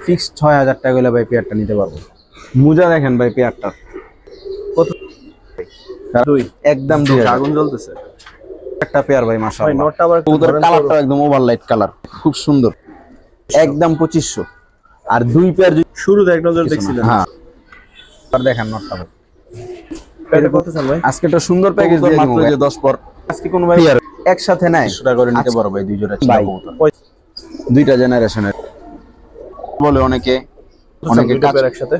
Fix ৬০০০ টাকা হলে ভাই পেয়ারটা নিতে পারবো। মুজা দেখেন ভাই পেয়ারটা কত? দুই একদম ২ আগুন জ্বলতেছে একটা পেয়ার ভাই মাশাআল্লাহ। ভাই নটটা আবার কবুতরের কালারটা একদম ওভারলাইট কালার, খুব সুন্দর, একদম ২৫০০। আর 2 পেয়ার শুরুতে এক নজর দেখছিলেন। হ্যাঁ আর দেখেন নটটা ভাই এটা কত চান ভাই? আজকে একটা সুন্দর প্যাকেজ দিয়ে মাত্র যে 10 পর আজকে কোন ভাই একসাথে নাই সেটা করে নিতে পারো ভাই, 2 জোড়া ভাই, 2টা জেনারেশনের বলে অনেকে কাজ একসাথে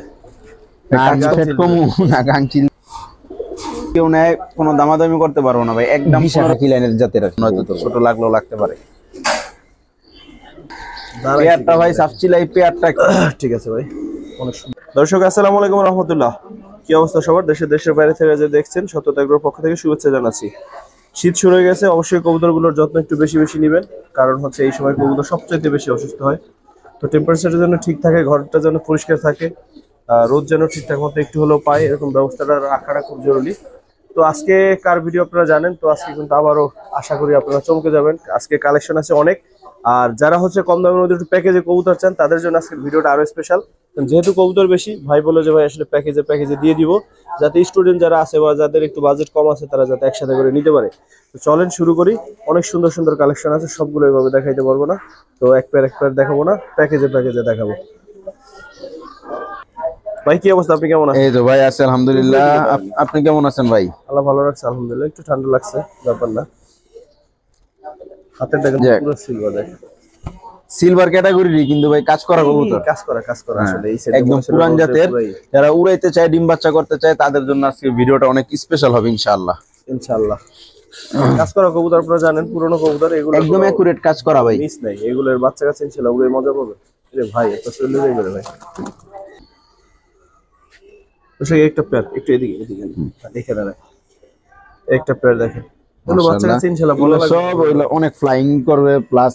না গাংচি কেউ নেয়, কোনো দামাদামি করতে পারবো না ভাই, একদম কি লাইনের জাতের আছে, নয়তো তো ছোট লাগলেও লাগতে পারে। পেয়ারটা ভাই সাফচিলাই পেয়ারটা ঠিক আছে ভাই, অনেক সুন্দর। দর্শক আসসালামু আলাইকুম রাহমাতুল্লাহ, কি অবস্থা সবার? দেশের বাইরে থেকে যে দেখছেন সত্যতা এগ্রোর পক্ষ থেকে শুভেচ্ছা জানাচ্ছি। শীত শুরু হয়ে গেছে, অবশ্যই কবুতরগুলোর যত্ন একটু বেশি নেবেন, কারণ হচ্ছে এই সময় কবুতর সবচেয়ে বেশি অসুস্থ হয়। তো টেম্পারেচারের জন্য ঠিক থাকে, ঘরটা যেন পরিষ্কার থাকে, রোদ যেন ঠিকঠাক মতো একটু হলেও পায়, এরকম ব্যবস্থাটা রাখাটা খুব জরুরি। তো আজকে কার ভিডিও আপনারা জানেন, তো আজকে কিন্তু আবারও আশা করি আপনারা চমকে যাবেন। আজকে কালেকশন আছে অনেক, আর যারা হচ্ছে কম দামের মধ্যে একটু প্যাকেজে কবুতর চান তাদের জন্য আজকের ভিডিওটা আরো স্পেশাল। যেহেতু কবুতর বেশি, ভাই বলে যে ভাই আসলে প্যাকেজে দিয়ে দিব, যাতে স্টুডেন্ট যারা আছে বা যাদের একটু বাজেট কম আছে তারা যাতে একসাথে করে নিতে পারে। তো চলেন শুরু করি। অনেক সুন্দর সুন্দর কালেকশন আছে, সবগুলো এইভাবে দেখাইতে পারবো না, তো এক পেয়ার দেখাবো না, প্যাকেজে দেখাবো। ভাই কি অবস্থা, আপনি কেমন আছেন? এই তো ভাই আছি আলহামদুলিল্লাহ, আপনি কেমন আছেন ভাই? আল্লাহ ভালো রাখছে আলহামদুলিল্লাহ, একটু ঠান্ডা লাগছে, ব্যাপার না। হাতের দেখেন পুরো সিলভার, দেখেন সিলভার ক্যাটাগরিরই কিন্তু ভাই কাজ করা কবুতর, কাজ করা আসলে এই সেট একদম পুরান জাতের, যারা উড়াইতে চায় ডিম বাচ্চা করতে চায় তাদের জন্য আজকে ভিডিওটা অনেক স্পেশাল হবে ইনশাআল্লাহ। কাজ করা কবুতর আপনারা জানেন, পুরনো কবুতর, এগুলো একদম একুরেট কাজ করা ভাই, মিস নাই, এগুলোর বাচ্চা কাছে ইনশাআল্লাহ উড়ে মজা পাবে। আরে ভাই এত চলে যাবে রে ভাই। তো সেই একটা পেয়ার একটু এদিকে দেখে দেন, একটা পেয়ার দেখেন, এগুলো বাচ্চা কাছে ইনশাআল্লাহ বলা লাগবে, সব এগুলো অনেক ফ্লাইং করবে, প্লাস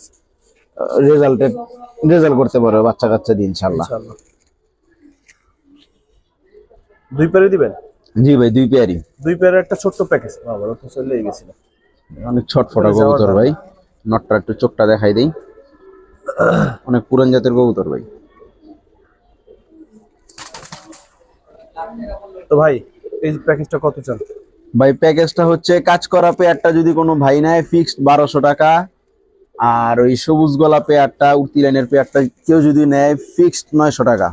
রেজাল্ট করতে পারবে বাচ্চা কাচ্চা দিয়ে ইনশাআল্লাহ। 2 পেয়ারে দিবেন? জি ভাই 2 পেয়ারই, 2 পেয়ারের একটা ছোট্ট প্যাকেজ। বাবা তো চলেই গেছিল, অনেক ছটফটা কবুতর ভাই। নটটা একটু চোখটা দেখাই দেই, অনেক পুরান জাতের কবুতর ভাই। তো ভাই এই প্যাকেজটা কত চান? ভাই প্যাকেজটা হচ্ছে কাজ করা পেয়ারটা যদি কোনো ভাই নেয় ফিক্সড 1200 টাকা, আর ওই সবুজ গলা পেয়ারটা উড়তি লাইনের পেয়ারটা কেউ যদি নেয় ফিক্সড 900 টাকা।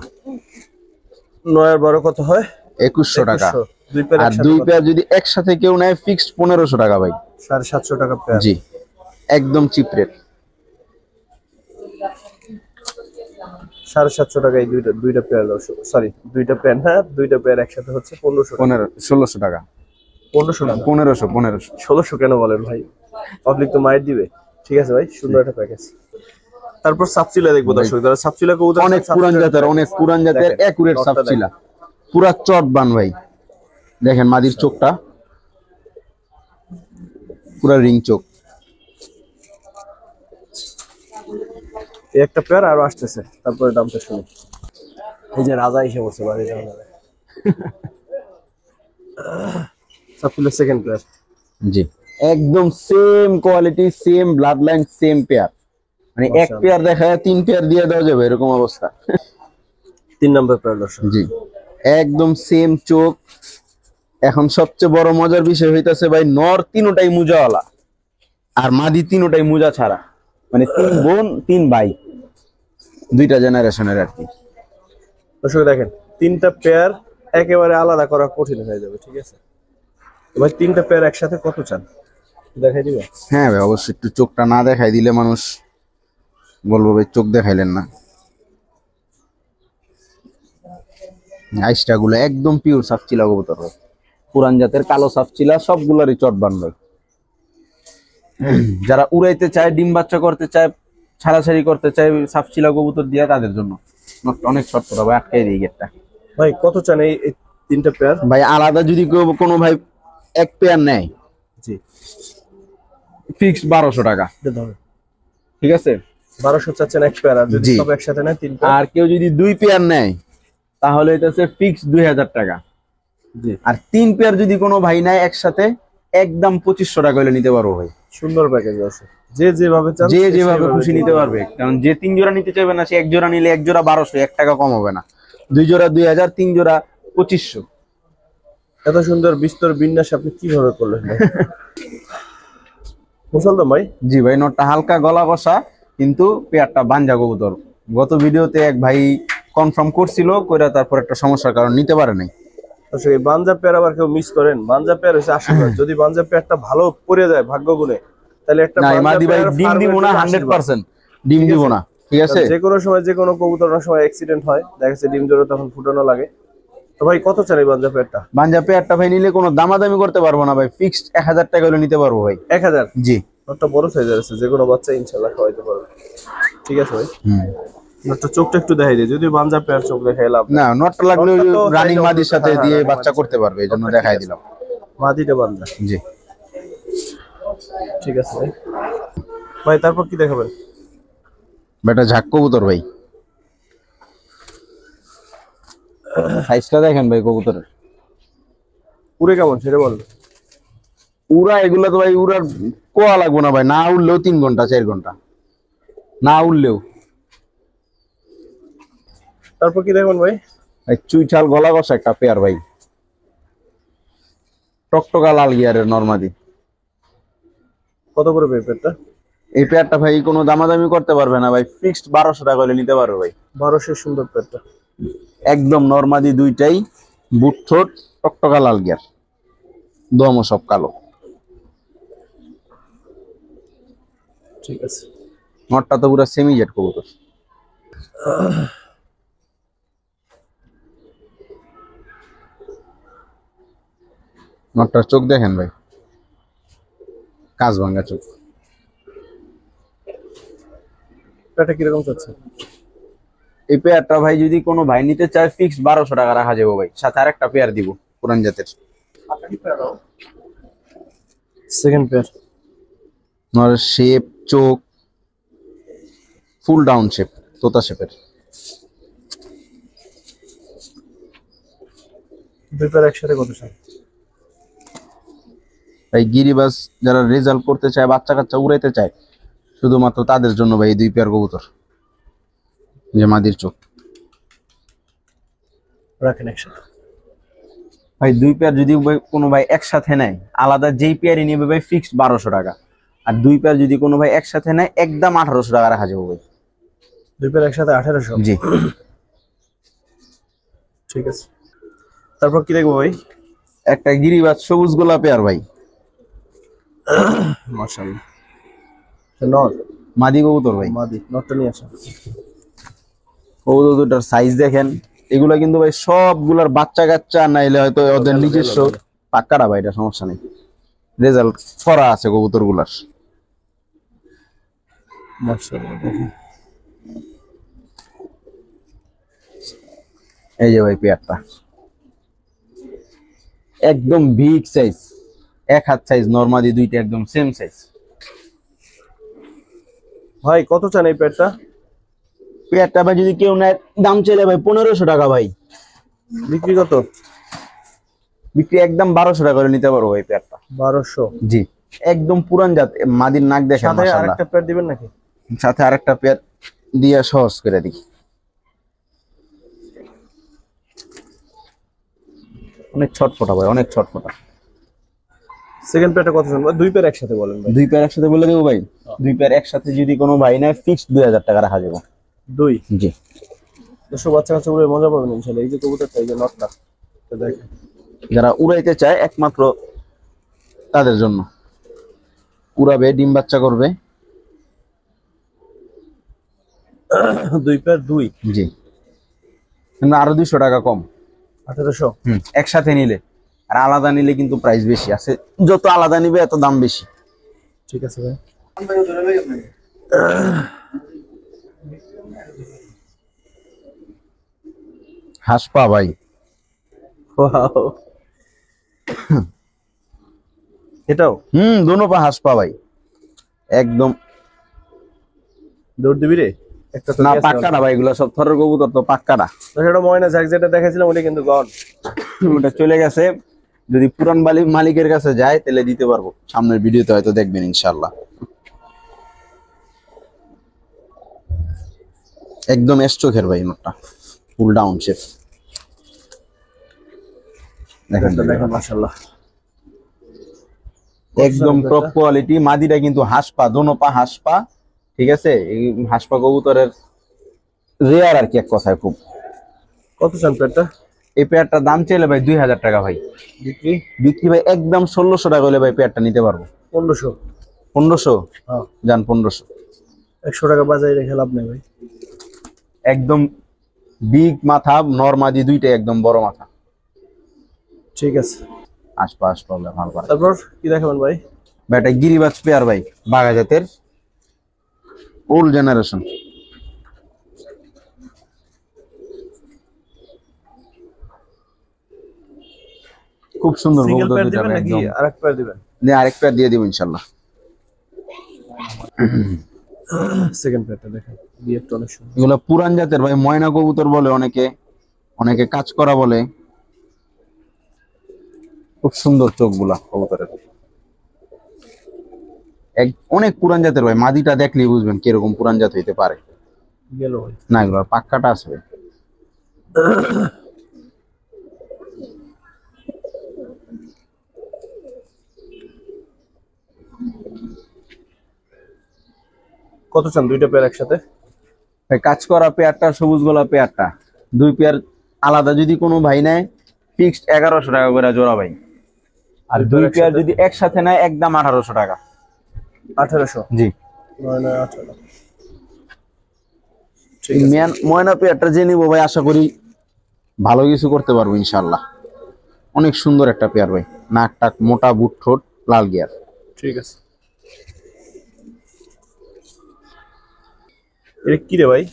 9 আর 12 কত হয়? 2100 টাকা। 2 পেয়ার আর 2 পেয়ার যদি একসাথে কেউ নেয় ফিক্সড 1500 টাকা ভাই, 750 টাকা পেয়ার। জি একদম চিপ রেট, 750 টাকা এই দুইটা পেয়ার, সরি 2টা পেয়ার না, 2টা পেয়ার একসাথে হচ্ছে 1600 টাকা। 1500 1600 কেন বলেন ভাই, পাবলিক তো মাইর দিবে। ঠিক আছে ভাই, সুন্দর একটা প্যাকেজ। তারপর সাপচিলা দেখবো দর্শক, যারা সাপচিলা কবুতর অনেক পুরান জাতের একুরেট সাপচিলা, পুরা চট বান ভাই। দেখেন মাদির চোখটা পুরা রিং চোখ, এই একটা পেয়ার আরো আসতেছে, তারপরে দামটা শুনি। এই যে রাজা এসে বসে বাড়ি যাওয়া সাপচিলা সেকেন্ড পেয়ার, জি একদম same quality, same blood line, same pair, মানে এক পেয়ার দেখায় 3 পেয়ার দিয়ে দেওয়া যাবে এরকম অবস্থা। 3 নম্বর পেয়ার দর্শক, জি একদম সেম চোখ। এখন সবচেয়ে বড় মজার বিষয় হইতাছে ভাই, নর তিনটাই মুজাওয়ালা আর মাদি তিনটাই মুজা ছাড়া, মানে 3 বোন 3 ভাই, 2টা জেনারেশনের আর কি। দর্শক দেখেন 3টা পেয়ার একেবারে আলাদা করা কঠিন হয়ে যাবে, ঠিক আছে? ভাই 3টা পেয়ার একসাথে কত চান দেখাই দিবে? হ্যাঁ ভাই অবশ্যই, একটু চোখটা না দেখাই দিলে মানুষ বলবো ভাই চোখ দেখাইলেন না। আইসটা গুলো একদম পিওর সাপচিলা কবুতর, পুরান জাতের কালো সাপচিলা, সবগুলোরই চট বান ভাই। যারা উড়াইতে চায়, ডিম বাচ্চা করতে চায়, ছাড়াছাড়ি করতে চায় সাপচিলা কবুতর দিয়ে, তাদের জন্য অনেক শর্ত ভাই, আটকাই দিই গেটটা। ভাই কত চান এই 3টা পেয়ার? ভাই আলাদা যদি কোনো ভাই এক পেয়ার নেয়, জি ফিক্সড 1200 টাকা, ঠিক আছে? 1200 চাচ্ছেন এক পেয়ার, আর যদি সব একসাথে নেয় 3 পেয়ার। আর কেউ যদি 2 পেয়ার নেয় তাহলে এটা হচ্ছে ফিক্সড 2000 টাকা। জি আর 3 পেয়ার যদি কোনো ভাই নেয় একসাথে একদম 2500 টাকা হলে নিতে পারবো ভাই। সুন্দর প্যাকেজ আছে, যে যেভাবে চান যে যেভাবে খুশি নিতে পারবে, কারণ যে 3 জোড়া নিতে চাইবে না সে 1 জোড়া নিলে 1 জোড়া 1200, 1 টাকা কম হবে না। 2 জোড়া 2000, 3 জোড়া 2500। এত সুন্দর বিস্তর বিন্যাস আপনি কিভাবে করলেন ভাই? মুসলমান ভাই। জি ভাই, নটটা হালকা গলা কষা, কিন্তু পেয়ারটা বাঞ্জা কবুতর। গত ভিডিওতে এক ভাই কনফার্ম করছিল, কইরা তারপর একটা সমস্যার কারণ নিতে পারে নাই। আচ্ছা, এই বাঞ্জা পেয়ার আবার কেউ মিস করেন? বাঞ্জা পেয়ার হচ্ছে আশীর্বাদ। যদি বাঞ্জা পেয়ারটা ভালো পড়ে যায় ভাগ্য গুণে, তাহলে একটা না, বাঞ্জা মাদি ভাই পেয়ার ডিম ফার্মের দিব না, জন্য 100% ডিম দিব না, ঠিক আছে? যে কোনো সময় যে কোনো কবুতরের সময় অ্যাক্সিডেন্ট হয়, দেখা যাচ্ছে ডিম জোড়া তখন ফুটানো লাগে। তো ভাই কত চান এই বাঞ্জা পেয়ারটা? বাঞ্জা পেয়ারটা ভাই নিলে কোনো দামাদামি করতে পারবো না ভাই, ফিক্সড 1000 টাকা হলে নিতে পারবো ভাই। 1000? জি। নটটা বড় সাইজের আছে, যে কোনো বাচ্চা ইনশাআল্লাহ খাওয়াইতে পারবে। ঠিক আছে ভাই, হুম। নটটা চোখটা একটু দেখাই দিই, যদি বাঞ্জা পেয়ার চোখ দেখাই লাভ না, নটটা লাগলে নটটা তো রানিং চাইলে মাদির সাথে হ্যাঁ, দিয়ে running বাচ্চা মাদির করতে পারবে, এই জন্য নটটা দেখাই ঠিক দিলাম। মাদিটা বাঞ্জা। জি। ঠিক আছে ভাই। ভাই তারপর কি দেখাবেন? বেটা ঝাক কবুতর ভাই, সাইজটা দেখেন ভাই কবুতরের। পুরে কেমন সেটা বল। উড়া এগুলা তো ভাই উড়ার কোয়া লাগবো না ভাই, না উড়লেও 3 ঘন্টা 4 ঘন্টা, না উড়লেও। তারপর কি দেখবেন ভাই? ভাই চুইঠাল গলা কষা একটা পেয়ার ভাই, টকটকা লাল গিয়ারের নরমাদি। কত করে পেয়ারটা? এই পেয়ারটা ভাই কোনো দামাদামি করতে পারবে না ভাই, ফিক্সড 1200 টাকা হলে নিতে পারবে ভাই। 1200 সুন্দর পেয়ারটা। একদম নরমাদি দুইটাই, বুট ঠোঁট, টকটকা লাল গিয়ার, দমও সব কালো। ঠিক আছে। নটটা তো পুরো সেমি জেট কবুতর। নটটার চোখ দেখেন ভাই, কাজ ভাঙ্গা চোখ। পেয়ারটা কিরকম চাচ্ছে? এই পেয়ারটা ভাই যদি কোনো ভাই নিতে চায় ফিক্সড 1200 টাকা রাখা যাবে ভাই, সাথে আরেকটা পেয়ার দিব পুরান জাতের। Second pair. নর শেপ, চোখ ফুল ডাউন শেপ, তোতা শেপের। দুই পেয়ার একসাথে কত চান? ভাই গিরিবাস যারা রেজাল্ট করতে চায়, বাচ্চা কাচ্চা উড়াইতে চায়, শুধুমাত্র তাদের জন্য ভাই এই 2 পেয়ার কবুতর, যে মাদির চোখ। রাখেন একসাথে। ভাই 2 পেয়ার যদি কোনো ভাই একসাথে নেয়, আলাদা যেই পেয়ারই নেবে ভাই ফিক্সড 1200 টাকা। আর 2 পেয়ার যদি কোনো ভাই একসাথে নেয় একদম 1800 টাকা রাখা যাবে ভাই। দুই পেয়ার একসাথে 1800? জি। ঠিক আছে। তারপর কি দেখবো ভাই? একটা গিরিবাস সবুজ গোলা পেয়ার ভাই, মাশাআল্লাহ। নট মাদি কবুতর ভাই। মাদি, নটটা নিয়ে আসেন। কবুতর দুটার সাইজ দেখেন, এগুলা কিন্তু ভাই সবগুলার বাচ্চা কাচ্চা, নাইলে হয়তো ওদের নিজস্ব পাক্কাটা ভাই, এটা সমস্যা নেই, রেজাল্ট করা আছে কবুতর গুলার। মাশাআল্লাহ দেখেন। এই যে ভাই পেয়ারটা একদম বিগ সাইজ, 1 হাত সাইজ, নরমাদি দুইটা একদম সেম সাইজ। ভাই কত চান এই পেয়ারটা? পেয়ারটা ভাই যদি কেউ নেয় দাম চাইলে ভাই 1500 টাকা ভাই, বিক্রি কত? বিক্রি একদম 1200 টাকা করে নিতে পারবো ভাই পেয়ারটা। 1200? জি, একদম পুরান জাত, মাদির নাক দেখেন সাথে মাশাআল্লাহ। আরেকটা পেয়ার দিবেন নাকি? সাথে আরেকটা পেয়ার দিয়া সহজ করে দিই। অনেক ছটফটা ভাই, অনেক ছটফটা। সেকেন্ড পেয়ারটা কত চান? দুই পেয়ার একসাথে বলেন ভাই। 2 পেয়ার একসাথে বলে দেবো ভাই। 2 পেয়ার একসাথে যদি কোনো ভাই নেয় ফিক্সড 2000 টাকা রাখা যাবে। 2? জি। দর্শক বাচ্চা কাচ্চা উড়ে মজা পাবেন ইনশাআল্লাহ। এই যে কবুতরটা, এই যে নটটা, এটা দেখেন। যারা উড়াইতে চায় একমাত্র তাদের জন্য, উড়াবে, ডিম বাচ্চা করবে। দুই পেয়ার 2? জি, কিন্তু আরো 200 টাকা কম 1800? একসাথে নিলে। আর আলাদা নিলে কিন্তু প্রাইস বেশি আছে, যত আলাদা নিবে এত দাম বেশি। ঠিক আছে ভাই। হাসপা ভাই, ওয়াও। এটাও? দোনো পা হাসপা ভাই, একদম। দৌড় দিবি রে একটা? তো না পাক্কা না ভাই, এগুলো সব থরের কবুতর তো পাক্কা না। সেটা ময়না ঝাক যেটা দেখাইছিলাম ওটা কিন্তু গন। ওটা চলে গেছে, যদি পুরান মালিকের কাছে যায় তাহলে দিতে পারবো, সামনের ভিডিওতে হয়তো দেখবেন ইনশাআল্লাহ। একদম এস চোখের ভাই নোটটা, ফুল ডাউন শেপ। দেখেন দেখেন মাশাআল্লাহ, একদম টপ কোয়ালিটি। মাদিটা কিন্তু হাঁসপা, দোনো পা হাঁসপা, ঠিক আছে। এই হাঁসপা কবুতরের রেয়ার আর কি, এক কথায় খুব। কত চান পেয়ারটা? এই পেয়ারটার দাম চাইলে ভাই 2000 টাকা ভাই। বিক্রি? বিক্রি ভাই একদম 1600 টাকা হলে ভাই পেয়ারটা নিতে পারবো। 1500? 1500? হ্যাঁ যান 1500। 100 টাকা বাজারে রেখে লাভ নেই ভাই। একদম বিগ মাথা, নরমাদি দুইটাই একদম বড় মাথা। ঠিক আছে, হাঁসপা হাঁসপা হলে ভালো পারে। তারপর কি দেখাবেন ভাই? ভাই এটা গিরিবাজ পেয়ার ভাই, বাঘা জাতের, ওল্ড জেনারেশন। খুব সুন্দর সিঙ্গেল কবুতর পেয়ার দুইটা দিবেন ভাই, নাকি একদম। আরেক পেয়ার দিবেন? আরেক পেয়ার দিয়ে দিব ইনশাল্লাহ। সেকেন্ড পেয়ারটা দেখেন, বিয়েরটা অনেক সুন্দর। এগুলো পুরান জাতের ভাই, ময়না কবুতর বলে অনেকে, অনেকে কাজ করা বলে। খুব সুন্দর চোখগুলা কবুতরের, অনেক পুরান জাতের ভাই। মাদিটা দেখলেই বুঝবেন কিরকম পুরান জাত হইতে পারে। গেল ভাই। না এগুলো পাক্কাটা আছে ভাই। কত চান দুইটা পেয়ার একসাথে? ভাই কাজ করা পেয়ারটা, সবুজ গোলা পেয়ারটা, দুই পেয়ার আলাদা যদি কোনো ভাই নেয় ফিক্সড 1100 টাকা করে জোড়া ভাই। আর দুই পেয়ার যদি একসাথে নেয় একদম 1800 টাকা। 1800? জি। 1800। ঠিক আছে, ময়না পেয়ারটা যে নিবো ভাই আশা করি ভালো কিছু করতে পারবো ইনশাআল্লাহ। অনেক সুন্দর একটা পেয়ার ভাই, নাক টাক মোটা, বুট ঠোঁট, লাল গিয়ার। ঠিক আছে। এটা কি রে ভাই?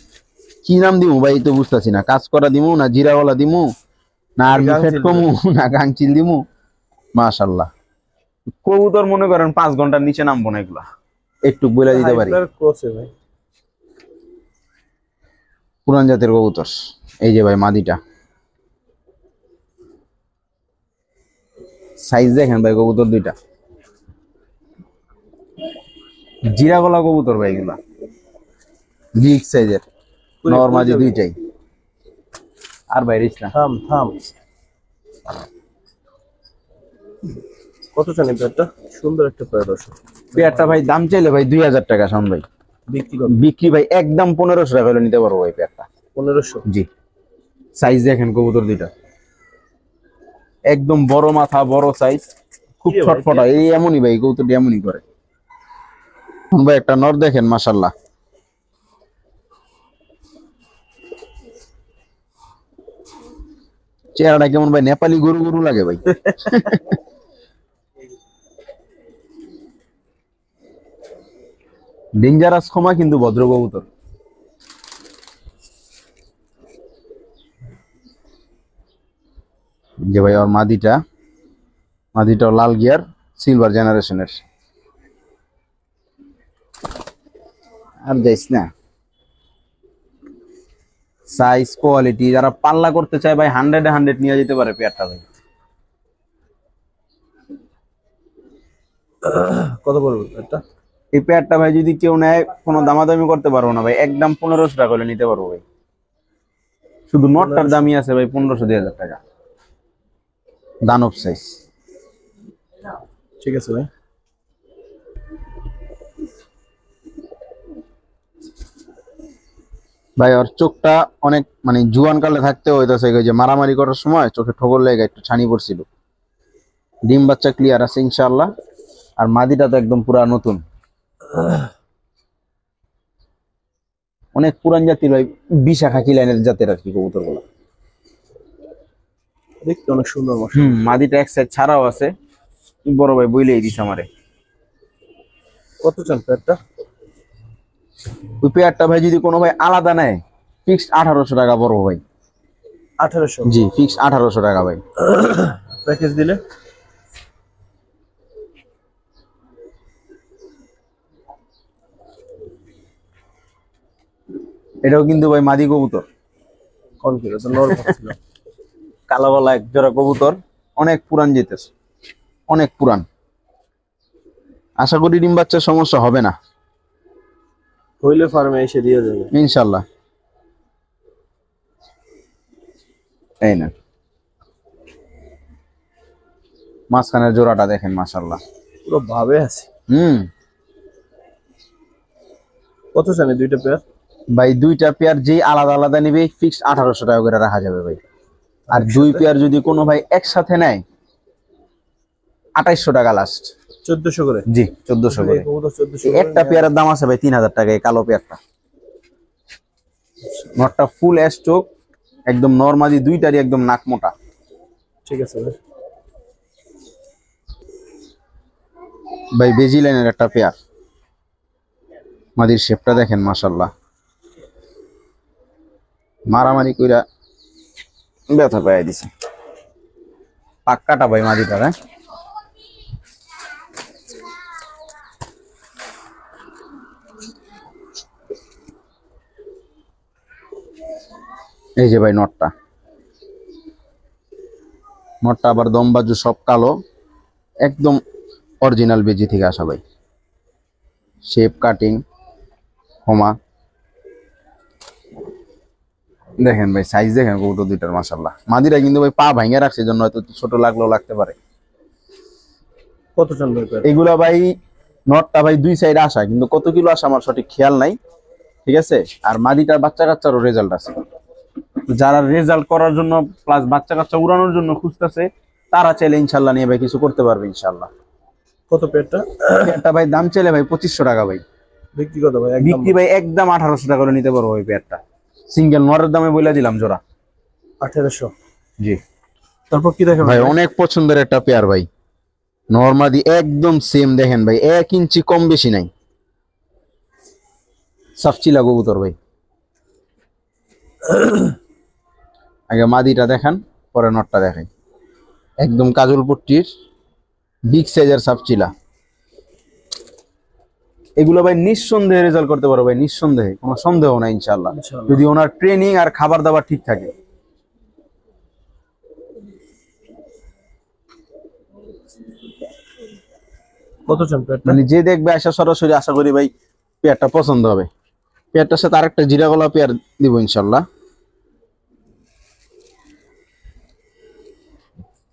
কি নাম দিমু ভাই তো বুঝতেছি না। কাজ করা দিমু না জিরাওয়ালা দিমু না আর্মি ফেট কমু না গাংচিল দিমু? মাশাআল্লাহ কবুতর মনে করেন 5 ঘন্টার নিচে নামবো না, এগুলা একটু বলে দিতে পারি। ভাই পুরান জাতের কবুতর। এই যে ভাই মাদিটা, সাইজ দেখেন ভাই কবুতর দুইটা, জিরা গলা কবুতর ভাই এগুলা, বিগ সাইজের, নরমাদি দুইটাই। আর ভাই রিস না। থাম থাম। কত চান এই পেয়ারটা? সুন্দর একটা পেয়ার দর্শক। পেয়ারটা ভাই দাম চাইলে ভাই 2000 টাকা। শাওন ভাই বিক্রি কত? বিক্রি ভাই একদম 1500 টাকা হলে নিতে পারবো ভাই পেয়ারটা। 1500? জি। সাইজ দেখেন কবুতর দুইটা, একদম বড় মাথা, বড় সাইজ, খুব ছটফটা। এই এমনই ভাই কবুতরটি এমনই করে। ভাই একটা নর দেখেন মাশাআল্লাহ, চেহারাটা কেমন ভাই, নেপালি গরু গরু লাগে ভাই। ডেঞ্জারাস ক্ষমা কিন্তু ভদ্র কবুতর। যে ভাই ওর মাদিটাও লাল গিয়ার, সিলভার জেনারেশনের। আর যাইস না, সাইজ কোয়ালিটি যারা পাল্লা করতে চায় ভাই 100-এ 100 নিয়ে যেতে পারে পেয়ারটা ভাই। কত পড়বে এটা? এই পেয়ারটা ভাই যদি কেউ নেয় কোনো দামাদামি করতে পারবো না ভাই, একদম 1500 টাকা হলে নিতে পারবো ভাই। শুধু নটটার দামই আছে ভাই 1500-2000 টাকা, দানব সাইজ। ঠিক আছে ভাই। ভাই ওর চোখটা অনেক মানে জুয়ান কালে থাকতে হইতাছে, ওই যে মারামারি করার সময় চোখে ঠোকর লেগে একটু ছানি পড়ছিল। ডিম বাচ্চা ক্লিয়ার আছে ইনশাআল্লাহ। আর মাদিটা তো একদম পুরা নতুন, অনেক পুরান জাতির ভাই, বিশাখা কি লাইনের জাতের আর কি কবুতর গুলা। দেখতে অনেক সুন্দর। মাদিটা এক সাইড ছাড়াও আছে, বড় ভাই বইলেই দিছে আমারে। কত চান পেয়ারটা? ওই পেয়ারটা ভাই যদি কোনো ভাই আলাদা নেয় ফিক্সড 1800 টাকা পড়বো ভাই। 1800? জি ফিক্সড 1800 টাকা ভাই। প্যাকেজ দিলে? এটাও কিন্তু ভাই মাদি কবুতর, কোন কি নরমাল ছিল? কালো গলা এক জোড়া কবুতর, অনেক পুরান যেতেছে, অনেক পুরান। আশা করি ডিম বাচ্চার সমস্যা হবে না হইলে ফার্মে এসে দিয়ে যাবে ইনশাল্লাহ। এই না মাঝখানের জোড়াটা দেখেন মাশাআল্লাহ, পুরো ভাবে আছে। হুম। কত জানি দুইটা পেয়ার? ভাই দুইটা পেয়ার যেই আলাদা আলাদা নিবে ফিক্স 1800 টাকা করে রাখা যাবে ভাই। আর দুই পেয়ার যদি কোনো ভাই একসাথে নেয় 2800 টাকা লাস্ট। 1400 করে? জি 1400 করে। 1400 একটা পেয়ারের দাম আছে ভাই 3000 টাকা, এই কালো পেয়ারটা। নটটা ফুল অ্যাশ চোখ, একদম নরমালি, দুইটারই একদম নাক মোটা। ঠিক আছে ভাই। ভাই বেজি লাইনের একটা পেয়ার, মাদির শেপটা দেখেন মাশাআল্লাহ, মারামারি কইরা ব্যথা পাইয়া দিছে। পাক্কাটা ভাই মাদিটা, হ্যাঁ এই যে ভাই নটটা, নটটা আবার দম বাজু সব কালো, একদম অরিজিনাল বেজি থেকে আসা ভাই। শেপ কাটিং হোমা দেখেন ভাই, সাইজ দেখেন কবুতর দুইটার মাশাআল্লাহ। মাদিরা কিন্তু ভাই পা ভাঙে রাখছে, জন্য হয়তো ছোট লাগলেও লাগতে পারে। কত জন ভাই পেয়ার? এগুলা ভাই নটটা ভাই দুই সাইড আসা, কিন্তু কত কিলো আসা আমার সঠিক খেয়াল নাই, ঠিক আছে। আর মাদিটার বাচ্চা কাচ্চারও রেজাল্ট আছে। যারা রেজাল্ট করার জন্য প্লাস বাচ্চা কাচ্চা উড়ানোর জন্য খুঁজতেছে, তারা চাইলে ইনশাল্লাহ নিয়ে ভাই কিছু করতে পারবে ইনশাল্লাহ। কত পেয়ারটা? পেয়ারটা ভাই দাম চাইলে ভাই 2500 টাকা ভাই। ব্যক্তিগত ভাই একদম? বিক্রি ভাই একদম 1800 টাকা করে নিতে পারবো ওই পেয়ারটা। সিঙ্গেল নরের দামে বলে দিলাম জোড়া 1800। জি। তারপর কি দেখেন ভাই অনেক পছন্দের একটা পেয়ার ভাই, নরমাদি একদম সেম দেখেন ভাই, 1 ইঞ্চি কম বেশি নাই, সাফচিলা কবুতর ভাই। আগে মাদিটা দেখান, পরে নটটা দেখাই। একদম কাজল পট্টির বিগ সাইজের সাফচিলা। এগুলো ভাই নিঃসন্দেহে রেজাল্ট করতে পারো ভাই, নিঃসন্দেহে, কোনো সন্দেহ নাই ইনশাআল্লাহ, যদি ওনার ট্রেনিং আর খাবার দাবার ঠিক থাকে। কত জন পেয়ারটা? মানে যে দেখবে আসা সরাসরি আশা করি ভাই পেয়ারটা পছন্দ হবে। পেয়ারটার সাথে আরেকটা জিরা গলা পেয়ার দিব ইনশাআল্লাহ।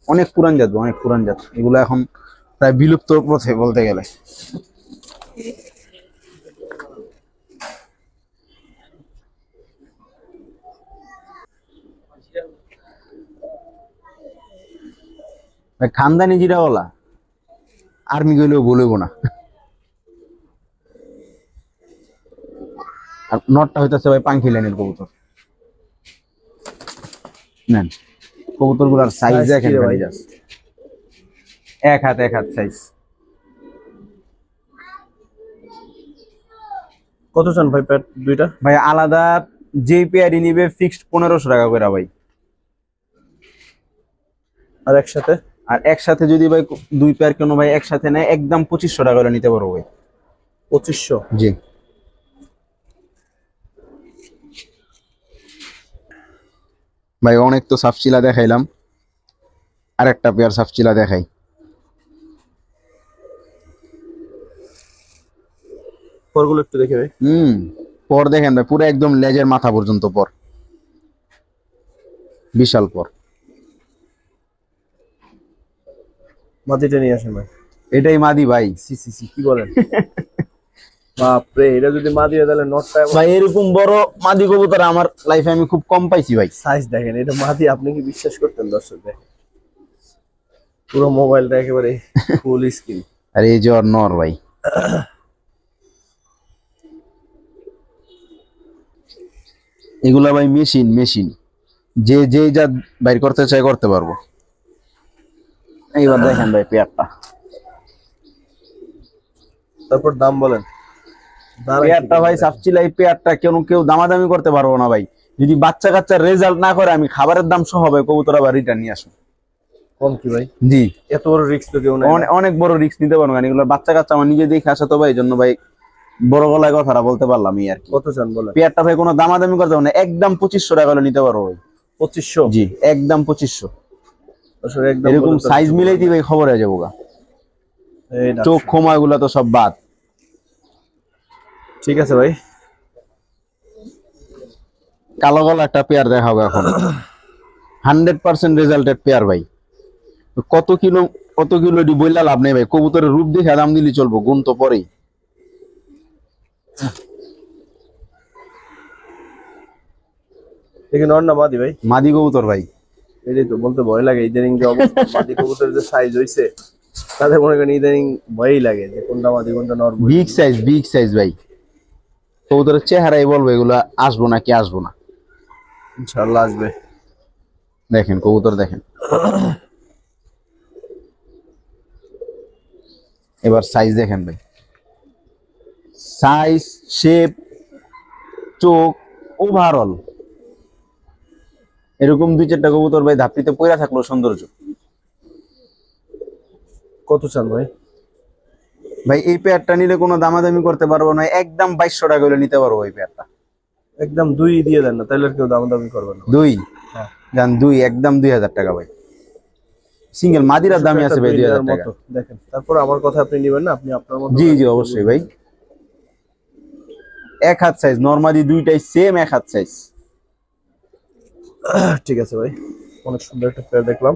অনেক পুরান জাত, অনেক পুরান জাত, এগুলো এখন প্রায় বিলুপ্ত পথে বলতে গেলে। ভাই খানদানি জিরা গলা আর্মি গেলেও বলবো না। আর নটটা হইতেছে ভাই পাঙ্খি লাইনের কবুতর। নেন কবুতর গুলার সাইজ দেখেন ভাই, জাস্ট এক হাত সাইজ। কত জন ভাই পেয়ার দুইটা? ভাই আলাদা যে পেয়ারই নিবে ফিক্সড 1500 টাকা করে ভাই। আর একসাথে? আর একসাথে যদি ভাই দুই পেয়ার কোনো ভাই একসাথে নেয় একদম 2500 টাকা করে নিতে পারবো ভাই। 2500? জি। ভাই অনেক তো সাফচিলা দেখাইলাম, আর একটা পেয়ার সাফচিলা দেখাই। পরগুলো একটু দেখে ভাই। পর দেখেন ভাই, পুরো একদম লেজের মাথা পর্যন্ত পর, বিশাল পর। মাদিটা নিয়ে আসেন ভাই। এটাই মাদি ভাই। সি সি সি, কি বলেন? বাপরে, এটা যদি মাদি হয় তাহলে নটটা ভাই এরকম বড় মাদি কবুতর আমার লাইফে আমি খুব কম পাইছি ভাই। সাইজ দেখেন, এটা মাদি আপনি কি বিশ্বাস করতেন দর্শক? দেখেন পুরো মোবাইলটা একেবারে ফুল স্ক্রিন। আর এই যে ওর নর ভাই, এগুলা ভাই মেশিন মেশিন, যে যে যা বাইর করতে চাই করতে পারবো। এইবার দেখেন ভাই পেয়ারটা, তারপর দাম বলেন। পেয়ারটা ভাই সাফচিলা, এই পেয়ারটা কেউ দামাদামি করতে পারবো না ভাই। যদি বাচ্চা কাচ্চার রেজাল্ট না করে আমি খাবারের দাম সহ ভাই কবুতর আবার রিটার্ন নিয়ে আসবো। কম কি ভাই? জি। এত বড় রিস্ক তো কেউ নাই। অনেক বড় রিস্ক নিতে পারবো না, এগুলো বাচ্চা কাচ্চা আমার নিজে দেখে আসা তো ভাই, জন্য ভাই বড় গলায় কথাটা বলতে পারলাম এই আর কি। কত চান বলেন? পেয়ারটা ভাই কোনো দামাদামি করতে পারবো না, একদম 2500 টাকা নিতে পারবো ভাই। 2500? জি একদম 2500। আসলে একদম এরকম সাইজ মিলাইতে ভাই খবর হয়ে যাবো গা। এই না, চোখ খোমা এগুলা তো সব বাদ। ঠিক আছে ভাই। কালো গলা একটা পেয়ার দেখাবো এখন, 100% রেজাল্টেড পেয়ার ভাই। কত কিলো ডি বইলা লাভ নেই ভাই, কবুতরের রূপ দেখে দাম দিলে চলবো, গুণ তো পরেই। দেখি নর না মাদি ভাই? মাদি কবুতর ভাই। এটাই তো বলতে ভয় লাগে, ইদানিং যে অবস্থা মাদি কবুতরের যে সাইজ হইছে, তাদের মনে করেন ইদানিং ভয়ই লাগে যে কোনটা মাদি কোনটা নর। বিগ সাইজ ভাই। কবুতরের চেহারাই বলবো এগুলা আসবো না কি আসবো না। ইনশাআল্লাহ আসবে। দেখেন কবুতর দেখেন, এবার সাইজ দেখেন ভাই, সাইজ, শেপ, চোখ, ওভারঅল এরকম 2-4টা কবুতর ভাই ধাপড়িতে পইরা থাকলো সৌন্দর্য। কত চান ভাই? ভাই এই পেয়ারটা নিলে কোনো দামাদামি করতে পারবো না, একদম 2200 টাকা হলে নিতে পারবো এই পেয়ারটা। একদম 2 দিয়ে দেন না, তাহলে আর কেউ দামাদামি করবে না। 2 হ্যাঁ জান 2 একদম 2000 টাকা ভাই। সিঙ্গেল মাদিরার দামই আছে ভাই 2000 টাকা। দেখেন, তারপর আমার কথা আপনি নেবেন না, আপনি আপনার মতো। জি জি অবশ্যই ভাই। এক হাত সাইজ, নরমালি দুইটাই সেম এক হাত সাইজ। ঠিক আছে ভাই, অনেক সুন্দর একটা পেয়ার দেখলাম।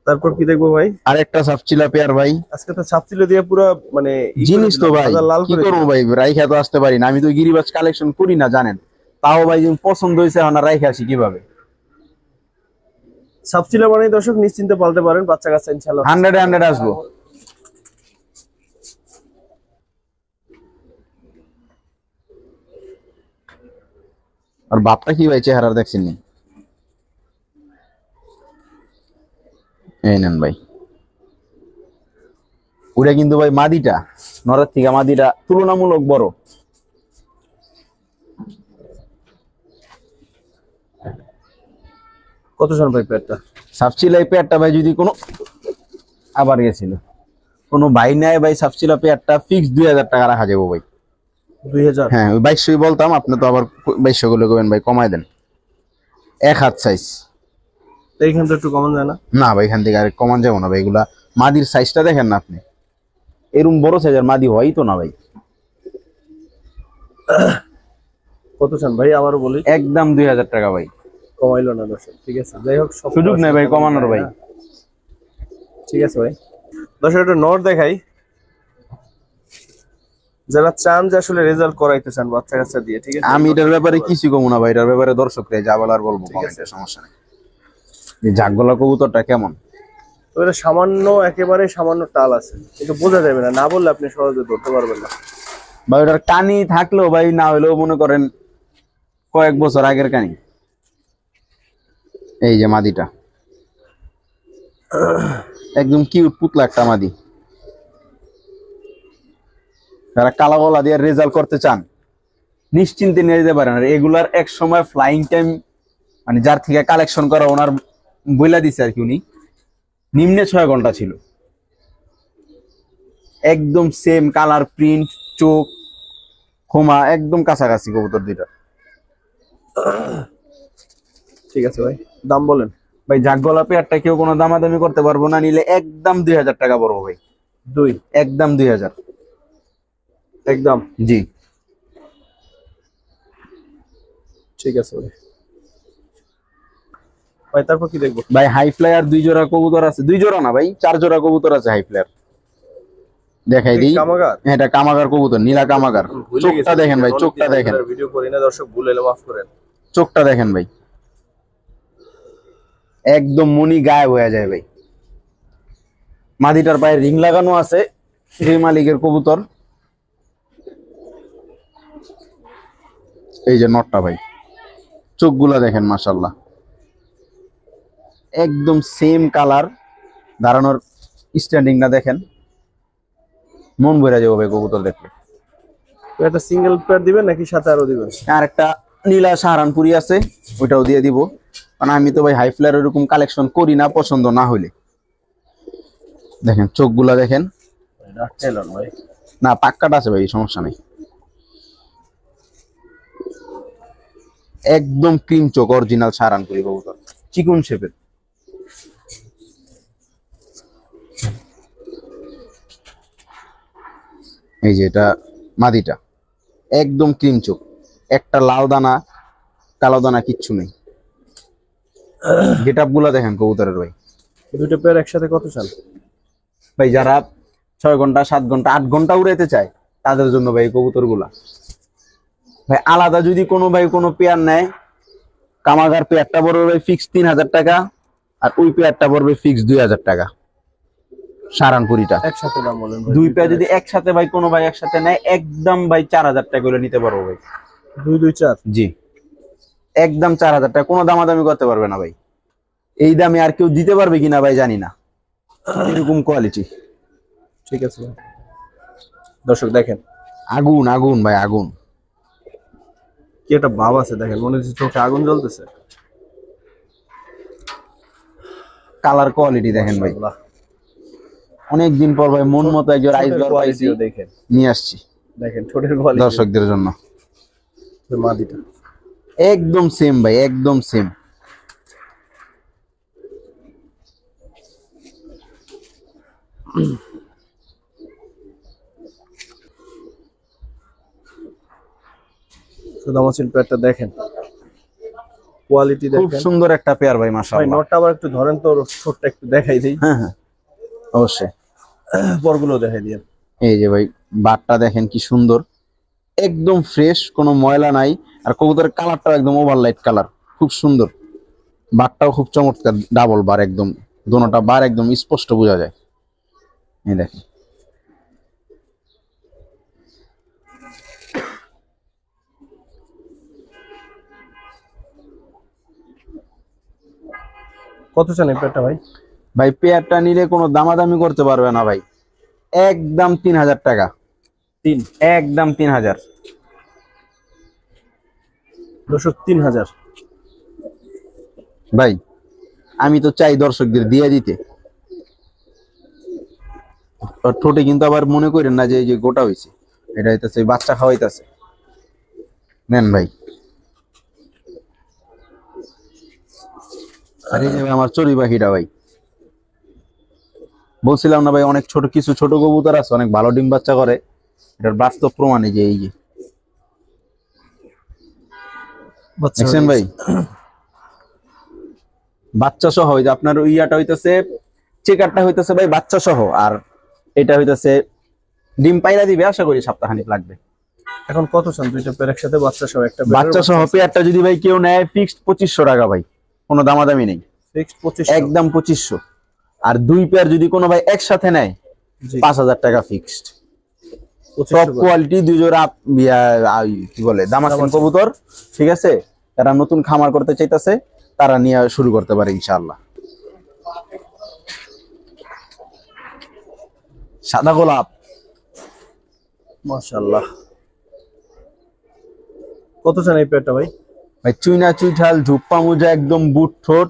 তারপর কি দেখবো ভাই? আরেকটা সাপচিলা পেয়ার ভাই। আজকে তো সাপচিলা দিয়ে পুরো মানে জিনিস তো ভাই লাল কি করে করবো ভাই, রাইখা তো আসতে পারি না, আমি তো গিরিবাজ কালেকশন করি না জানেন। তাও ভাই যখন পছন্দ হয়েছে এখন রাইখা আসি কিভাবে। সাপচিলা মানে দর্শক নিশ্চিন্তে পালতে পারেন, বাচ্চা কাচ্চা ইনশাআল্লাহ 100 আসবো। আর বাপটা কি ভাই চেহারা দেখছেন নি? এই নেন ভাই, ওটা কিন্তু ভাই মাদিটা নরের থেকে মাদিটা তুলনামূলক বড়। কত জন ভাই পেয়ারটা? সাপচিলা এই পেয়ারটা ভাই যদি কোনো আবার গেছিল কোনো ভাই নেয় ভাই, সাপচিলা পেয়ারটা ফিক্স 2000 টাকা রাখা যাবো ভাই। 2000? হ্যাঁ ওই 2200 বলতাম, আপনি তো আবার 2200 গুলো করবেন ভাই, কমাই দেন। এক হাত সাইজ। এইখান থেকে একটু কমান যায় না? না ভাই এখান থেকে আর কমান যাবো না ভাই, এগুলা মাদির সাইজটা দেখেন না আপনি, এরকম বড় সাইজের মাদি হয় তো না ভাই। কত চান ভাই আবারও বলি? একদম 2000 টাকা ভাই। কমাইলো না দর্শক, ঠিক আছে যাই হোক, সুযোগ নেই ভাই কমানোর ভাই। ঠিক আছে ভাই। দর্শক একটা নর দেখাই, যারা চান যে আসলে রেজাল্ট করাইতে চান বাচ্চা কাচ্চা দিয়ে, ঠিক আছে? আমি এটার ব্যাপারে কিছু কমু না ভাই, এটার ব্যাপারে দর্শকরা যা বলার বলবো, সমস্যা নেই। এই জাগগোলা কবুতরটা কেমন? তো এটা সামান্য, একেবারে সামান্য টাল আছে, কিন্তু বোঝা যাবে না, না বললে আপনি সহজে ধরতে পারবেন না ভাই ওটার কানি থাকলেও ভাই না হলেও মনে করেন কয়েক বছর আগের কানি। এই যে মাদিটা একদম কিউট পুতলা একটা মাদি। যারা কালা গলা দিয়ে রেজাল্ট করতে চান নিশ্চিন্তে নিয়ে যেতে পারেন। আর এগুলার এক সময় ফ্লাইং টাইম মানে যার থেকে কালেকশন করা ওনার বইলা দিছে আর কি, উনি নিম্নে 6 ঘন্টা ছিল। একদম সেম কালার, প্রিন্ট, চোখ, খোমা একদম কাছাকাছি কবুতর দুইটা। ঠিক আছে ভাই, দাম বলেন ভাই জাগগোলা পেয়ারটা কেউ কোনো দামাদামি করতে পারবো না, নিলে একদম 2000 টাকা পড়বো ভাই। 2? একদম 2000 একদম? জি। ঠিক আছে ভাই। ভাই তারপর কি দেখবো? ভাই হাই ফ্লায়ার 2 জোড়া কবুতর আছে, 2 জোড়া না ভাই 4 জোড়া কবুতর আছে হাই ফ্লায়ার। দেখাই দিই। কামাগার? এটা কামাগার কবুতর, নীলা কামাগার। চোখটা দেখেন ভাই, চোখটা দেখেন। ভিডিও করি না দর্শক, ভুল হলে মাফ করেন। চোখটা দেখেন ভাই, একদম মনি গায়েব হয়ে যায় ভাই। মাদিটার পায়ে রিং লাগানো আছে, সেই মালিকের কবুতর। এই যে নটটা ভাই, চোখগুলা দেখেন মাশাআল্লাহ, একদম সেম কালার। দাঁড়ানোর স্ট্যান্ডিংটা দেখেন, মন ভরে যাবে ভাই কবুতর দেখলে। তো একটা সিঙ্গেল পেয়ার দিবেন নাকি সাথে আরো দিবেন? আর একটা নীলা সাহারানপুরি আছে, ওইটাও দিয়ে দিব, কারণ আমি তো ভাই হাই ফ্লায়ার এরকম কালেকশন করি না পছন্দ না হইলে। দেখেন চোখগুলা দেখেন, ভাই না পাক্কাটা আছে ভাই, সমস্যা নেই। একদম ক্রিম চোখ অরিজিনাল সারানপুরি কবুতর, চিকন শেপের। এই যে এটা মাদিটা, একদম ক্রিম চোখ, একটা লাল দানা কালো দানা কিচ্ছু নেই। গেটআপ গুলা দেখেন কবুতরের ভাই। দুটো পেয়ার একসাথে কত চান ভাই যারা 6 ঘন্টা 7 ঘন্টা 8 ঘন্টা উড়াইতে চায় তাদের জন্য ভাই কবুতর গুলা। ভাই আলাদা যদি কোনো ভাই কোনো পেয়ার নেয়, কামাগার পেয়ারটা পড়বে ভাই ফিক্স 3000 টাকা, আর ওই পেয়ারটা পড়বে ফিক্স 2000 টাকা সারানপুরিটা। একসাথে দাম বলেন ভাই? দুই পেয়ার যদি একসাথে ভাই কোনো ভাই একসাথে নেয় একদম ভাই 4000 টাকা করে নিতে পারবো ভাই। 2 2 4? জি, একদম 4000 টাকা, কোনো দামাদামি করতে পারবে না ভাই। এই দামে আর কেউ দিতে পারবে কিনা ভাই জানি না, এরকম কোয়ালিটি। ঠিক আছে ভাই। দর্শক দেখেন আগুন আগুন ভাই আগুন। কি একটা ভাব আছে দেখেন, মনে হচ্ছে চোখে আগুন জ্বলতেছে। কালার কোয়ালিটি দেখেন ভাই, মাশাআল্লাহ। অনেকদিন পর ভাই মন মতো একজন ঠোঁটের আইসবার পাইছি, কোয়ালিটিও দেখেন, নিয়ে আসছি দেখেন ঠোঁটের কোয়ালিটি দর্শকদের জন্য। মাদিটা একদম সেম ভাই, একদম সেম। সুদামাসিন পেয়ারটা দেখেন, কোয়ালিটি খুব দেখেন। সুন্দর একটা পেয়ার ভাই ভাই মাশাআল্লাহ। নটটা আবার একটু ধরেন তো, ঠোঁটটা একটু দেখাই দেই। হ্যাঁ হ্যাঁ অবশ্যই। পরগুলো দেখাই দিয়েন। এই যে ভাই বাটটা দেখেন কি সুন্দর, একদম ফ্রেশ, কোনো ময়লা নাই। আর কবুতরের কালারটাও একদম ওভারলাইট কালার, খুব সুন্দর। বাটটাও খুব চমৎকার, ডাবল বার, একদম দোনোটা বার একদম স্পষ্ট বোঝা যায়। এই দেখেন কত চান এই পেয়ারটা ভাই? ভাই পেয়ারটা নিলে কোনো দামাদামি করতে পারবে না ভাই, একদম 3000 টাকা। 3? একদম 3000। দর্শক 3000। ভাই আমি তো চাই দর্শকদের দিয়ে দিতে। আর ঠোঁটে কিন্তু আবার মনে করেন না যে এই যে গোটা হয়েছে, এটা হইতেছে বাচ্চা খাওয়াইতেছে। নেন ভাই। আর এই যে ভাই আমার চড়ুই পাখিটা ভাই, বলছিলাম না ভাই অনেক ছোট কিছু ছোট কবুতর আছে অনেক ভালো ডিম বাচ্চা করে, এটার বাস্তব প্রমাণ এই যে এই যে দেখছেন ভাই, বাচ্চা সহ। ওই যে আপনার ইয়াটা হইতেছে, চেকারটা হইতেছে ভাই বাচ্চা সহ, আর এটা হইতেছে ডিম পাইরা দিবে, আশা করি সপ্তাহখানিক লাগবে। এখন কত চান দুইটা পেয়ার একসাথে, বাচ্চা সহ? একটা বাচ্চা সহ পেয়ারটা যদি ভাই কেউ নেয় ফিক্সড 2500 টাকা ভাই, কোনো দামাদামি নেই, ফিক্সড 25? একদম 2500। আর দুই পেয়ার যদি কোনো ভাই একসাথে নেয় 5000 টাকা ফিক্সড। টপ কোয়ালিটি, দুই জোড়া কি বলে দামাসিন কবুতর, ঠিক আছে? যারা নতুন খামার করতে চাইতেছে তারা নিয়ে শুরু করতে পারে ইনশাআল্লাহ। সাদা গোলাপ মাশাআল্লাহ। কত চান এই পেয়ারটা ভাই? ভাই চুইনা চুইঠাল ধুপ্পা মোজা, একদম বুট ঠোঁট,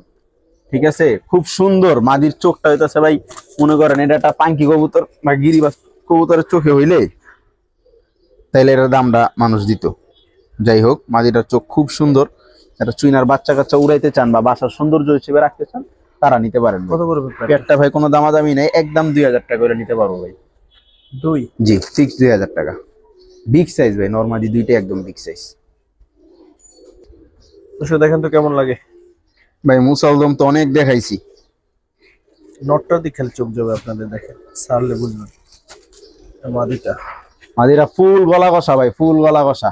ঠিক আছে? খুব সুন্দর। মাদির চোখটা হইতেছে ভাই, মনে করেন এটা একটা পাঙ্কি কবুতর বা গিরিবাস কবুতরের চোখে হইলে তাইলে এর দামটা মানুষ দিত। যাই হোক, মাদিটার চোখ খুব সুন্দর। এটা চুইনার বাচ্চা কাচ্চা উড়াইতে চান বা বাসার সৌন্দর্য হিসেবে রাখতে চান তারা নিতে পারেন। কত পড়বে পেয়ারটা ভাই কোনো দামাদামি নেই, একদম 2000 টাকা করে নিতে পারবো ভাই। 2? জি ফিক্স 2000 টাকা। বিগ সাইজ ভাই, নরমালি দুইটাই একদম বিগ সাইজ। দর্শক দেখেন তো কেমন লাগে ভাই মুসালদম তো অনেক দেখাইছি, নটটার দিকে খেলে চোখ যাবে আপনাদের, দেখেন সারলে বুঝবেন। মাদিটা মাদিরা ফুল গলা কষা ভাই, ফুল গলা কষা,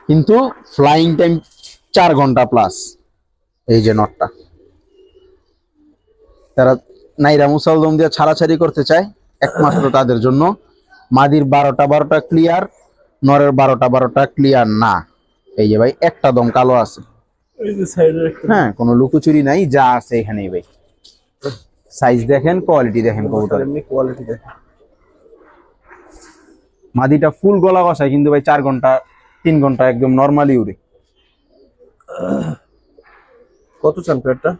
কিন্তু ফ্লাইং টাইম 4 ঘন্টা প্লাস। এই যে নটটা, তারা নাইরা মুসালদম দিয়ে ছাড়াছাড়ি করতে চায় একমাত্র তাদের জন্য। মাদির 12টা ক্লিয়ার, নরের 12টা ক্লিয়ার না। এই যে ভাই একটা দম কালো আছে, এই যে সাইডের একটা, হ্যাঁ কোনো লুকোচুরি নাই, যা আছে এখানেই ভাই। সাইজ দেখেন, কোয়ালিটি দেখেন কবুতরের। এমনি কোয়ালিটি দেখেন। মাদিটা ফুল গলা কষায়, কিন্তু ভাই 4 ঘন্টা 3 ঘন্টা একদম নরমালি উড়ে। কত চান পেয়ারটা?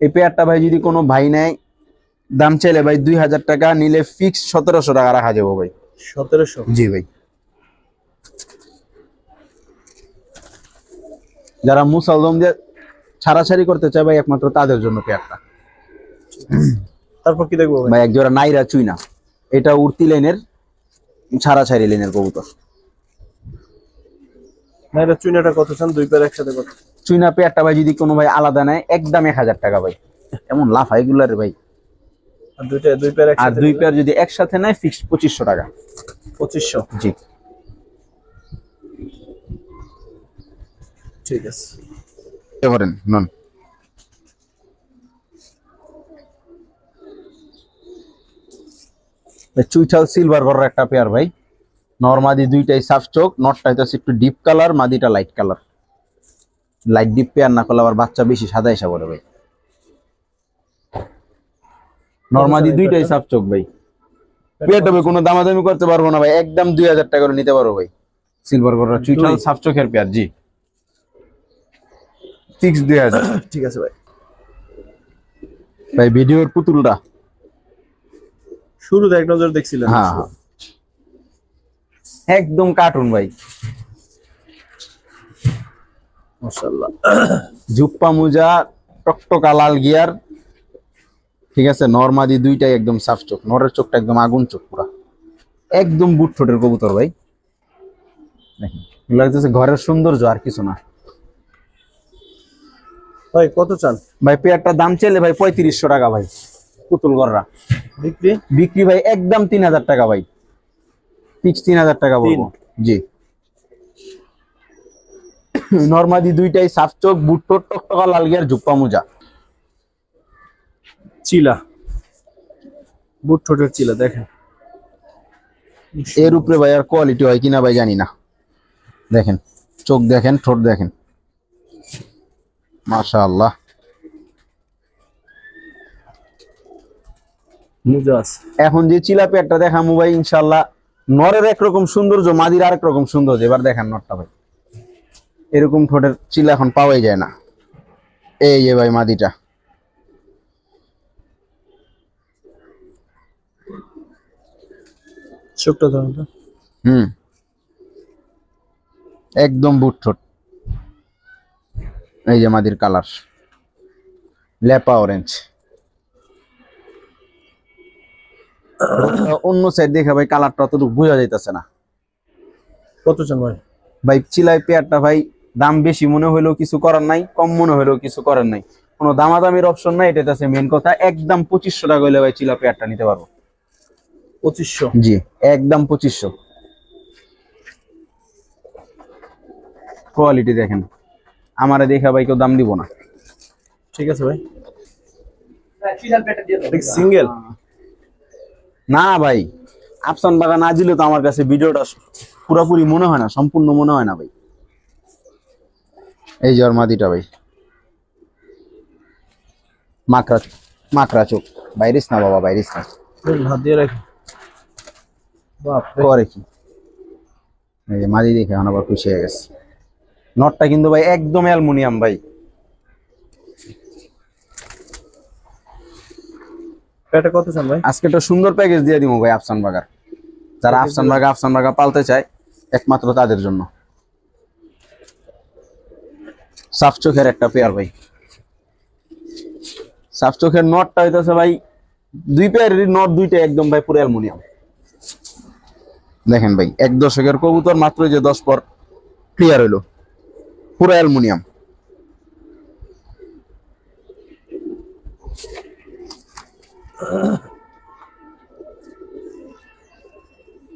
এই পেয়ারটা ভাই যদি কোনো ভাই নেয়, দাম চাইলে ভাই 2000 টাকা, নিলে ফিক্স 1700 টাকা রাখা যাবো ভাই। 1700? জি ভাই। যারা মুসালদম দিয়ে ছাড়াছাড়ি করতে চায় ভাই একমাত্র তাদের জন্য পেয়ারটা। তারপর কি দেখবো ভাই? ভাই এক জোড়া নাইরা চুইনা, এটা উড়তি লাইনের ছাড়াছাড়ি লাইনের কবুতর। না এটা চুইনাটা কত চান? দুই পেয়ার একসাথে কত? চুইনা পেয়ারটা ভাই যদি কোনো ভাই আলাদা নেয় একদম 1000 টাকা ভাই। এমন লাভ হয় এগুলার ভাই। আর দুই পেয়ার আর একসাথে? দুই পেয়ার যদি একসাথে নেয় ফিক্সড 2500 টাকা। 2500? জি ঠিক আছে। করেন নন। চুইঠাল সিলভার গড়ের একটা পেয়ার ভাই, নরমাদি দুইটাই সাফ চোখ, নটটা হইতাছে একটু ডিপ কালার, মাদিটা light colour. Light deep pair না করলে আবার বাচ্চা বেশি সাদা এসা করে ভাই। নরমাদি দুইটাই সাফ চোখ ভাই। পেয়ারটা ভাই কোনো দামাদামি করতে পারবো না ভাই, একদম 2000 টাকা করে নিতে পারবো ভাই। সিলভার গড়ের চুইঠাল সাফ চোখের পেয়ার। জি ফিক্স 2000। ঠিক আছে ভাই। ভাই ভিডিওর পুতুলটা শুরুতে এক নজর দেখছিলেন? হ্যাঁ হ্যাঁ একদম কার্টুন ভাই। মাশাআল্লাহ। জুপ্পা মুজা, টকটকা লাল গিয়ার, ঠিক আছে। নরমাদি দুইটাই একদম সাফ চোখ, নরের চোখটা একদম আগুন চোখ পুরা, একদম বুট ঠোঁটের কবুতর ভাই। দেখেন লাগতেছে ঘরের সৌন্দর্য আর কিছু না ভাই। কত চান ভাই? পেয়ারটার দাম চাইলে ভাই 3500 টাকা ভাই। পুতুল গররা বিক্রি? বিক্রি ভাই একদম 3000 টাকা ভাই, ফিক্স 3000 টাকা বলবো। জি নরমাদি দুইটাই সাফ চোখ, বুট ঠোঁট, টকটকা লাল গিয়ার, জুপ্পা মুজা। চিলা, বুট ঠোঁটের চিলা দেখেন। এর উপরে ভাই আর কোয়ালিটি হয় কিনা ভাই জানি না। দেখেন চোখ দেখেন, ঠোঁট দেখেন, মাশাআল্লাহ। মুজা আছে। এখন যে চিলা পেয়ারটা দেখামু ভাই ইনশাআল্লাহ, নরের একরকম সৌন্দর্য, মাদির আরেক রকম সৌন্দর্য। এবার দেখেন নরটা ভাই, এরকম ঠোঁটের চিলা এখন পাওয়াই যায় না। এই যে ভাই মাদিটা, চোখটা ধরুন তো। একদম বুট ঠোঁট। এই যে মাদির কালার, লেপা অরেঞ্জ। অন্য সাইড দেখে ভাই কালারটা অতটুকু বোঝা যাইতেছে না। কত চান ভাই? ভাই চিলাই পেয়ারটা ভাই দাম বেশি মনে হইলেও কিছু করার নাই, কম মনে হইলেও কিছু করার নাই, কোনো দামাদামির অপশন নাই। এটা আছে মেন কথা। একদম 2500 টাকা হইলে ভাই চিলা পেয়ারটা নিতে পারবো। 2500? জি একদম 2500। কোয়ালিটি দেখেন, আমারে দেখা ভাই কেউ দাম দিব না। ঠিক আছে ভাই। সিঙ্গেল না ভাই, আফসান বাগা না দিলে তো আমার কাছে ভিডিওটা পুরোপুরি মনে হয় না, সম্পূর্ণ মনে হয় না ভাই। এই যে ওর মাদিটা ভাই, মাকড়া মাকড়া চোখ। বাইরিস না বাবা, বাইরিস না। হাত দিয়ে রাখি। বাপ রে। করে কি এই যে মাদি দেখে এখন আবার খুশি হয়ে গেছে। নটটা কিন্তু ভাই একদম অ্যালুমিনিয়াম ভাই। এটা কত চান ভাই? আজকে একটা সুন্দর প্যাকেজ দিয়ে দিব ভাই আফসান বাগার। যারা আফসান বাগা পালতে চায় একমাত্র তাদের জন্য। সাফ চোখের একটা পেয়ার ভাই। সাফ চোখের নটটা হইতেছে ভাই, দুই পেয়ারের নট দুইটা একদম ভাই পুরো অ্যালুমিনিয়াম। দেখেন ভাই 1 দশকের কবুতর, মাত্র যে 10 পর ক্লিয়ার হইলো, পুরো অ্যালুমিনিয়াম।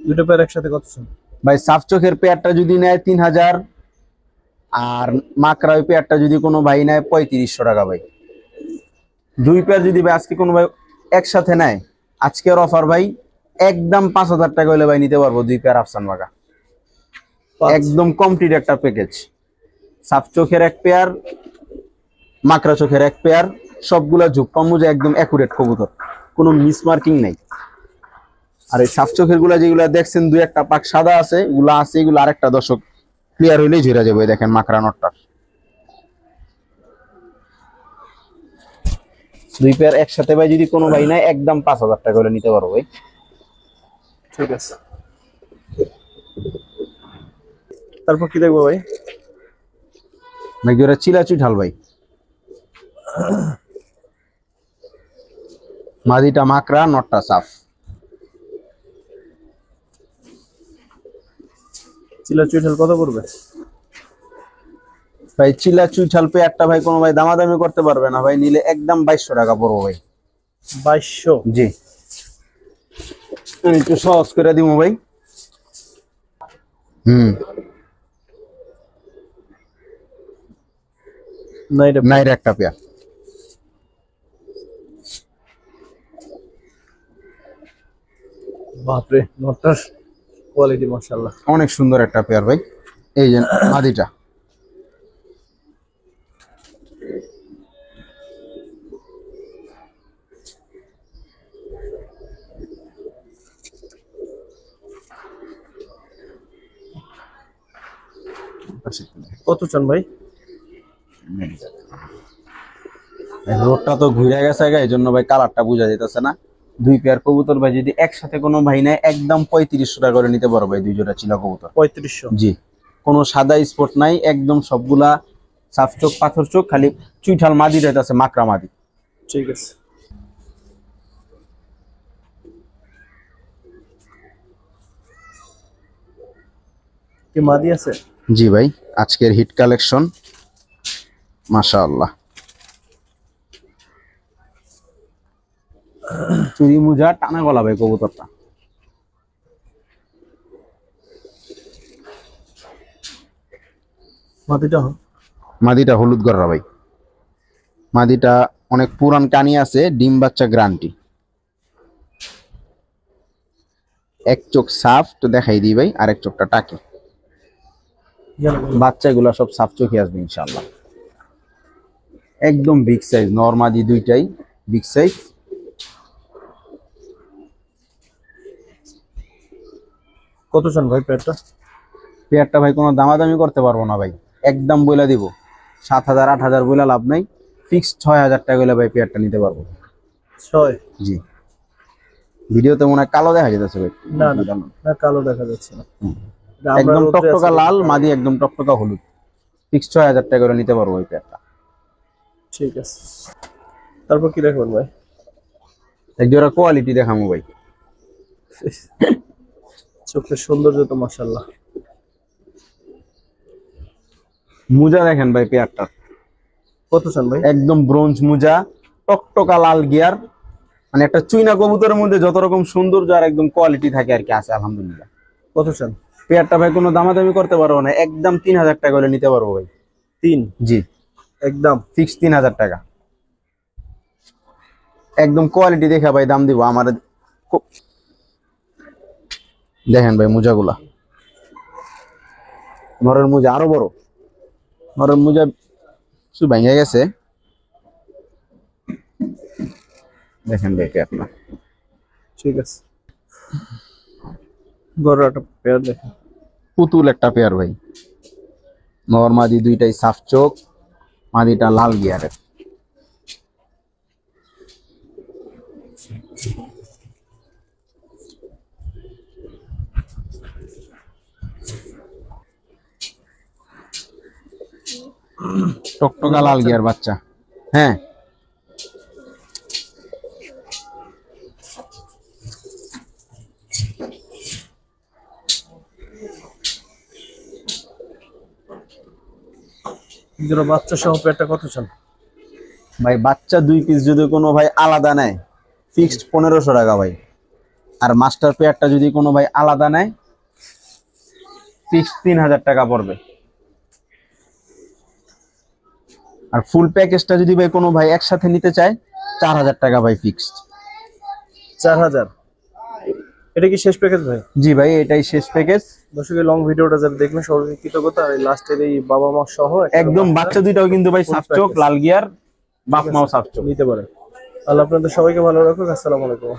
দুটো পেয়ার একসাথে কত চান ভাই? সাফ চোখের পেয়ারটা যদি নেয় 3000, আর মাকড়া ওই পেয়ারটা যদি কোনো ভাই নেয় 3500 টাকা ভাই। দুই পেয়ার যদি ভাই আজকে কোনো ভাই একসাথে নেয়, আজকের অফার ভাই একদম 5000 টাকা হইলে ভাই নিতে পারবো দুই পেয়ার আফসান বাগা। একদম কমপ্লিট একটা প্যাকেজ। সাফ চোখের এক পেয়ার, মাকড়া চোখের এক পেয়ার, সবগুলা ঝুপ্পা মুজা, একদম অ্যাকুরেট কবুতর, কোনো মিসমার্কিং নাই। আর এই সাফ চোখের গুলা যেগুলা দেখছেন দুই একটা পাক সাদা আছে, এগুলা আছে, এগুলো আরেকটা দর্শক ক্লিয়ার হইলেই ঝরে যাবে। দেখেন মাকড়া নটটা, দুই পেয়ার একসাথে ভাই যদি কোনো ভাই নাই একদম 5000 টাকা করে নিতে পারবো ভাই। ঠিক আছে। তারপর কি দেখবো ভাই? নাকি ওরা চিলা চুইঠাল ভাই? মাদিটা মাকড়া, নটটা সাফ। চিলা চুইঠাল কত পড়বে ভাই? চিলা চুইঠাল পেয়ারটা ভাই কোনো ভাই দামাদামি করতে পারবে না ভাই, নিলে একদম 2200 টাকা পড়বো ভাই। 2200? জি, আমি একটু সহজ করে দিব ভাই। নাইর একটা পেয়ার। বাপরে, নটটার কোয়ালিটি মাশাআল্লাহ অনেক সুন্দর একটা পেয়ার ভাই। এই যে মাদিটা, কত চান ভাই? রোডটা তো ঘুরে গেছে এই জন্য ভাই কালারটা বোঝা যাইতেছে না। দুই পেয়ার কবুতর ভাই যদি একসাথে কোনো ভাই নেয় একদম 3500 টাকা করে নিতে পারো ভাই, দুই জোড়া চিলা কবুতর। 3500? জি, কোনো সাদা স্পট নাই, একদম সবগুলা সাফ চোখ পাথর চোখ, খালি চুইঠাল মাদি রয়েছে, মাকড়া মাদি। ঠিক আছে। কি মাদি আছে? জি ভাই, আজকের হিট কালেকশন মাশাআল্লাহ। চুরি মুজা টানা গলা ভাই কবুতরটা। মাদিটা হলুদ গররা ভাই। মাদিটা অনেক পুরান কানি আছে, ডিম বাচ্চা গ্যারান্টি। এক চোখ সাফ তো দেখাই দিই ভাই, আর এক চোখটা টাকি। বাচ্চাগুলা সব সাফ চোখে আসবে ইনশাআল্লাহ। একদম বিগ সাইজ, নরমাদি দুইটাই বিগ সাইজ। কত চান ভাই পেয়ারটা? পেয়ারটা ভাই কোনো দামাদামি করতে পারবো না ভাই, একদম বইলা দিব। 7000 8000 বইলা লাভ নাই, ফিক্সড 6000 টাকা হইলে ভাই পেয়ারটা নিতে পারবো। 6? জি। ভিডিওতে মনে হয় কালো দেখা যাচ্ছে ভাই। না না, কালো দেখা যাচ্ছে না, একদম টকটকা লাল মাদি, একদম টকটকা হলুদ। ফিক্সড 6000 টাকা করে নিতে পারবো ওই পেয়ারটা। ঠিক আছে। তারপর কি দেখবেন ভাই? এক জোড়া কোয়ালিটি দেখামু ভাই। চোখের সৌন্দর্য তো মাশাআল্লাহ। মুজা দেখেন ভাই পেয়ারটা। কত চান ভাই? একদম ব্রোঞ্জ মুজা, টকটকা লাল গিয়ার। মানে একটা চুইনা কবুতরের মধ্যে যত রকম সৌন্দর্য আর একদম কোয়ালিটি থাকে আর কি আছে আলহামদুলিল্লাহ। কত চান? পেয়ারটা ভাই কোনো দামাদামি করতে পারবো না, একদম 3000 টাকা করে নিতে পারবো ভাই। 3? জি, একদম ফিক্স 3000 টাকা। একদম কোয়ালিটি দেখে ভাই দাম দিব। আমার দেখেন ভাই মুজাগুলা, নরের মুজা আরো বড়। নরের মুজা কিছু ভেঙে গেছে, দেখেন ভাই পেয়ারটা। ঠিক আছে। গররাটা পেয়ার দেখেন, পুতুল একটা পেয়ার ভাই। নর মাদি দুইটাই সাফ চোখ, মাদিটা লাল গিয়ারের। টকটকা লাল গিয়ার বাচ্চা। হ্যাঁ, যেটা বাচ্চা সহ পেয়ারটা কত চান ভাই? বাচ্চা 2 পিস যদি কোনো ভাই আলাদা নেয় ফিক্সড 1500 টাকা ভাই। আর মাস্টার পেয়ারটা যদি কোনো ভাই আলাদা নেয় ফিক্সড 3000 টাকা পড়বে। আর ফুল প্যাকেজটা যদি ভাই কোনো ভাই একসাথে নিতে চায় 4000 টাকা ভাই ফিক্সড। 4000? এটা কি শেষ প্যাকেজ ভাই? জি ভাই, এটাই শেষ প্যাকেজ। দর্শকের লং ভিডিওটা যারা দেখবেন সবাইকে কৃতজ্ঞতা। আর এই লাস্টের এই বাবা মা সহ একদম বাচ্চা দুইটাও কিন্তু ভাই সাফ চোখ, লাল গিয়ার, বাপ মাও সাফ চোখ নিতে পারেন। আল্লাহ আপনাদের সবাইকে ভালো রাখুক। আসসালামু আলাইকুম।